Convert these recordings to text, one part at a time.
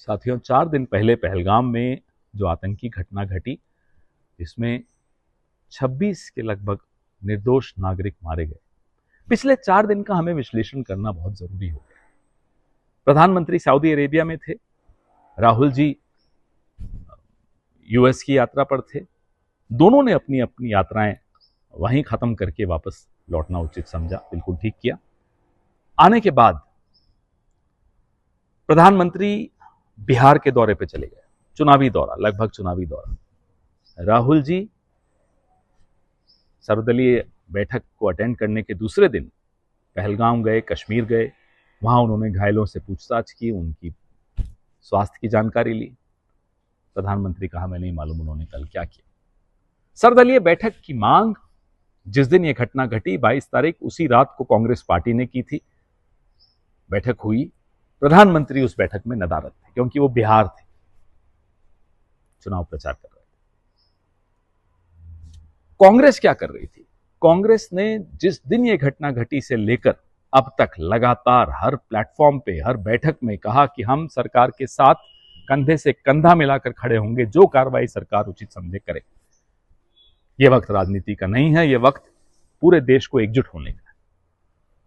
साथियों, 4 दिन पहले पहलगाम में जो आतंकी घटना घटी, जिसमें 26 के लगभग निर्दोष नागरिक मारे गए, पिछले 4 दिन का हमें विश्लेषण करना बहुत जरूरी हो गया। प्रधानमंत्री सऊदी अरेबिया में थे, राहुल जी यूएस की यात्रा पर थे। दोनों ने अपनी अपनी यात्राएं वहीं खत्म करके वापस लौटना उचित समझा, बिल्कुल ठीक किया। आने के बाद प्रधानमंत्री बिहार के दौरे पे चले गए, चुनावी दौरा, लगभग चुनावी दौरा। राहुल जी सर्वदलीय बैठक को अटेंड करने के दूसरे दिन पहलगाम गए, कश्मीर गए। वहां उन्होंने घायलों से पूछताछ की, उनकी स्वास्थ्य की जानकारी ली। प्रधानमंत्री कहा, मैं नहीं मालूम उन्होंने कल क्या किया। सर्वदलीय बैठक की मांग जिस दिन यह घटना घटी, 22 तारीख, उसी रात को कांग्रेस पार्टी ने की थी। बैठक हुई, प्रधानमंत्री उस बैठक में नदारद थे क्योंकि वो बिहार थे, चुनाव प्रचार कर रहे थे। कांग्रेस क्या कर रही थी? कांग्रेस ने जिस दिन ये घटना घटी से लेकर अब तक लगातार हर प्लेटफॉर्म पे, हर बैठक में कहा कि हम सरकार के साथ कंधे से कंधा मिलाकर खड़े होंगे, जो कार्रवाई सरकार उचित समझे करे। यह वक्त राजनीति का नहीं है, यह वक्त पूरे देश को एकजुट होने का है।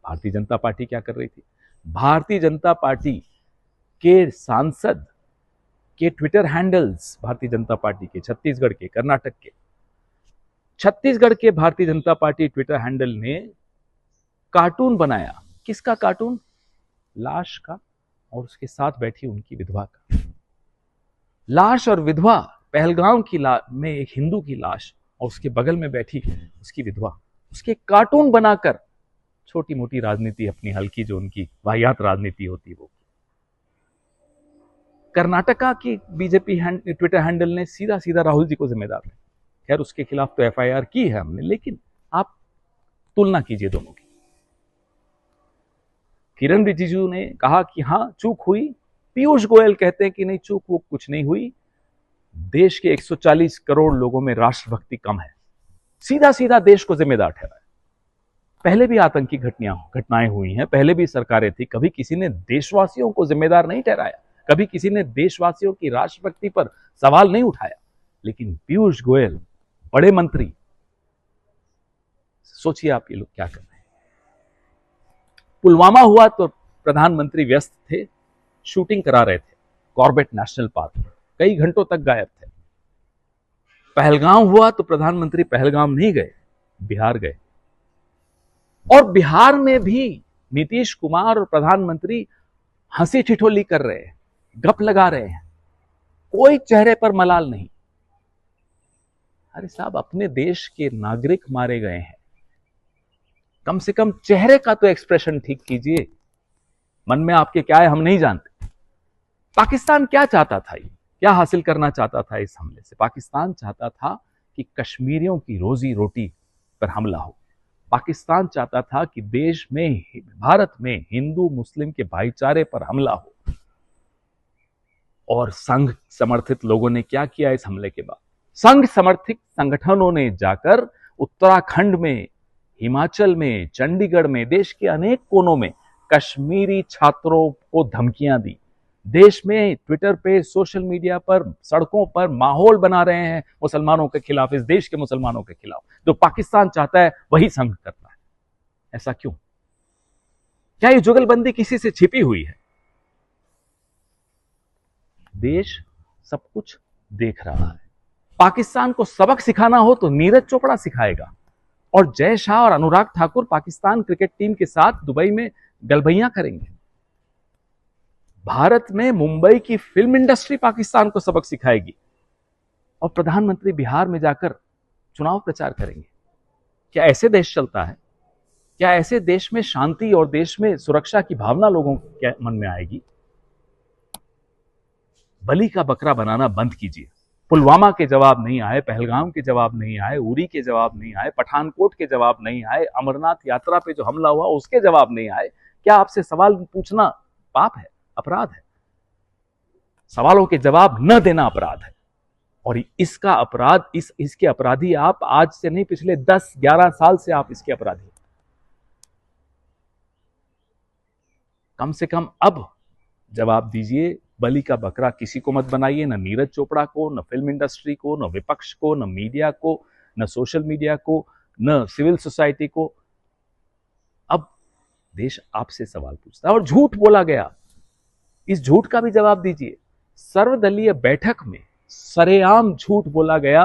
भारतीय जनता पार्टी क्या कर रही थी? भारतीय जनता पार्टी के सांसद के Twitter handles, Bharatiya Janata party के छत्तीसगढ़ के, कर्नाटक के, छत्तीसगढ़ के Bharatiya Janata party Twitter handle ने कार्टून बनाया। किसका कार्टून? लाश का और उसके साथ बैठी उनकी विधवा का। लाश और विधवा, पहलगाम की में एक हिंदू की लाश और उसके बगल में बैठी उसकी विधवा, उसके कार्टून बनाकर छोटी मोटी राजनीति, अपनी हल्की जो उनकी वाहियात राजनीति होती है वो। कर्नाटका की बीजेपी ट्विटर हैंडल ने सीधा सीधा राहुल जी को जिम्मेदार है। खैर, उसके खिलाफ तो एफआईआर की है हमने, लेकिन आप तुलना कीजिए दोनों की। किरण रिजिजू ने कहा कि हां, चूक हुई। पीयूष गोयल कहते हैं कि नहीं, चूक वो कुछ नहीं हुई। देश के 140 करोड़ लोगों में राष्ट्रभक्ति कम है। सीधा सीधा देश को जिम्मेदार ठहराया। पहले भी आतंकी घटनाएं हुई हैं, पहले भी सरकारें थी, कभी किसी ने देशवासियों को जिम्मेदार नहीं ठहराया, कभी किसी ने देशवासियों की राष्ट्रभक्ति पर सवाल नहीं उठाया। लेकिन पीयूष गोयल, बड़े मंत्री, सोचिए आप ये लोग क्या कर रहे हैं। पुलवामा हुआ तो प्रधानमंत्री व्यस्त थे, शूटिंग करा रहे थे कॉर्बेट नेशनल पार्क में, कई घंटों तक गायब थे। पहलगाम हुआ तो प्रधानमंत्री पहलगाम नहीं गए, बिहार गए। और बिहार में भी नीतीश कुमार और प्रधानमंत्री हंसी ठिठोली कर रहे हैं, गप लगा रहे हैं, कोई चेहरे पर मलाल नहीं। अरे साहब, अपने देश के नागरिक मारे गए हैं, कम से कम चेहरे का तो एक्सप्रेशन ठीक कीजिए। मन में आपके क्या है हम नहीं जानते। पाकिस्तान क्या चाहता था, क्या हासिल करना चाहता था इस हमले से? पाकिस्तान चाहता था कि कश्मीरियों की रोजी रोटी पर हमला हो। पाकिस्तान चाहता था कि देश में, भारत में हिंदू मुस्लिम के भाईचारे पर हमला हो। और संघ समर्थित लोगों ने क्या किया इस हमले के बाद? संघ समर्थित संगठनों ने जाकर उत्तराखंड में, हिमाचल में, चंडीगढ़ में, देश के अनेक कोनों में कश्मीरी छात्रों को धमकियां दी। देश में ट्विटर पे, सोशल मीडिया पर, सड़कों पर माहौल बना रहे हैं मुसलमानों के खिलाफ, इस देश के मुसलमानों के खिलाफ। जो पाकिस्तान चाहता है वही संघ करता है। ऐसा क्यों? क्या ये जुगलबंदी किसी से छिपी हुई है? देश सब कुछ देख रहा है। पाकिस्तान को सबक सिखाना हो तो नीरज चोपड़ा सिखाएगा, और जय शाह और अनुराग ठाकुर पाकिस्तान क्रिकेट टीम के साथ दुबई में गलबैया करेंगे। भारत में मुंबई की फिल्म इंडस्ट्री पाकिस्तान को सबक सिखाएगी, और प्रधानमंत्री बिहार में जाकर चुनाव प्रचार करेंगे। क्या ऐसे देश चलता है? क्या ऐसे देश में शांति और देश में सुरक्षा की भावना लोगों के मन में आएगी? बलि का बकरा बनाना बंद कीजिए। पुलवामा के जवाब नहीं आए, पहलगाम के जवाब नहीं आए, उरी के जवाब नहीं आए, पठानकोट के जवाब नहीं आए, अमरनाथ यात्रा पे जो हमला हुआ उसके जवाब नहीं आए। क्या आपसे सवाल पूछना पाप है, अपराध है? सवालों के जवाब न देना अपराध है, और इसका अपराध, इसके अपराधी आप आज से नहीं, पिछले 10-11 साल से आप इसके अपराधी। कम से कम अब जवाब दीजिए बलि का बकरा किसी को मत बनाइए, न नीरज चोपड़ा को, न फिल्म इंडस्ट्री को, न विपक्ष को, न मीडिया को, न सोशल मीडिया को, न सिविल सोसाइटी को। अब देश आपसे सवाल पूछता है और झूठ बोला गया, इस झूठ का भी जवाब दीजिए। सर्वदलीय बैठक में सरेआम झूठ बोला गया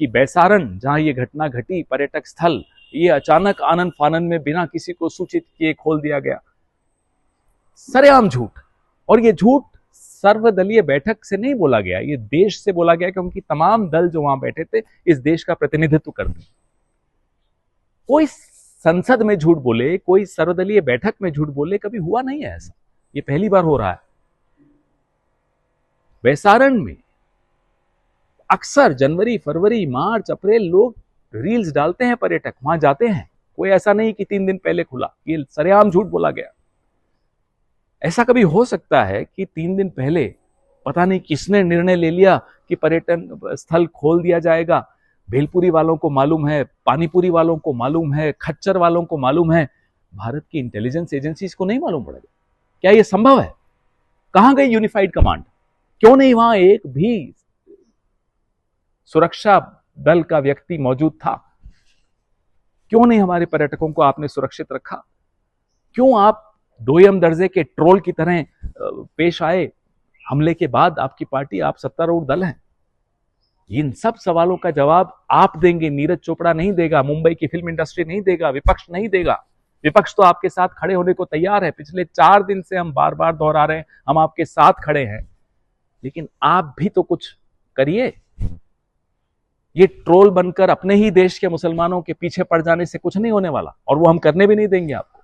कि बैसारण, जहां ये घटना घटी, पर्यटक स्थल, ये अचानक आनन फानन में बिना किसी को सूचित किए खोल दिया गया। सरेआम झूठ। और ये झूठ सर्वदलीय बैठक से नहीं बोला गया, ये देश से बोला गया, क्योंकि तमाम दल जो वहां बैठे थे इस देश का प्रतिनिधित्व करते हैं। कोई संसद में झूठ बोले, कोई सर्वदलीय बैठक में झूठ बोले, कभी हुआ नहीं है ऐसा, ये पहली बार हो रहा है। बैसारण में अक्सर जनवरी, फरवरी, मार्च, अप्रैल लोग रील्स डालते हैं, पर्यटक वहां जाते हैं। कोई ऐसा नहीं कि 3 दिन पहले खुला, ये सरेआम झूठ बोला गया। ऐसा कभी हो सकता है कि 3 दिन पहले पता नहीं किसने निर्णय ले लिया कि पर्यटन स्थल खोल दिया जाएगा। भेलपुरी वालों को मालूम है, पानीपुरी वालों को मालूम है, खच्चर वालों को मालूम है, भारत की इंटेलिजेंस एजेंसीज को नहीं मालूम पड़ेगा? क्या यह संभव है? कहां गई यूनिफाइड कमांड? क्यों नहीं वहां एक भी सुरक्षा दल का व्यक्ति मौजूद था? क्यों नहीं हमारे पर्यटकों को आपने सुरक्षित रखा? क्यों आप दोयम दर्जे के ट्रोल की तरह पेश आए? हमले के बाद आपकी पार्टी, आप सत्तारूढ़ दल हैं। इन सब सवालों का जवाब आप देंगे, नीरज चोपड़ा नहीं देगा, मुंबई की फिल्म इंडस्ट्री नहीं देगा, विपक्ष नहीं देगा। विपक्ष तो आपके साथ खड़े होने को तैयार है। पिछले 4 दिन से हम बार बार दोहरा रहे हैं, हम आपके साथ खड़े हैं, लेकिन आप भी तो कुछ करिए। ये ट्रोल बनकर अपने ही देश के मुसलमानों के पीछे पड़ जाने से कुछ नहीं होने वाला, और वो हम करने भी नहीं देंगे आपको।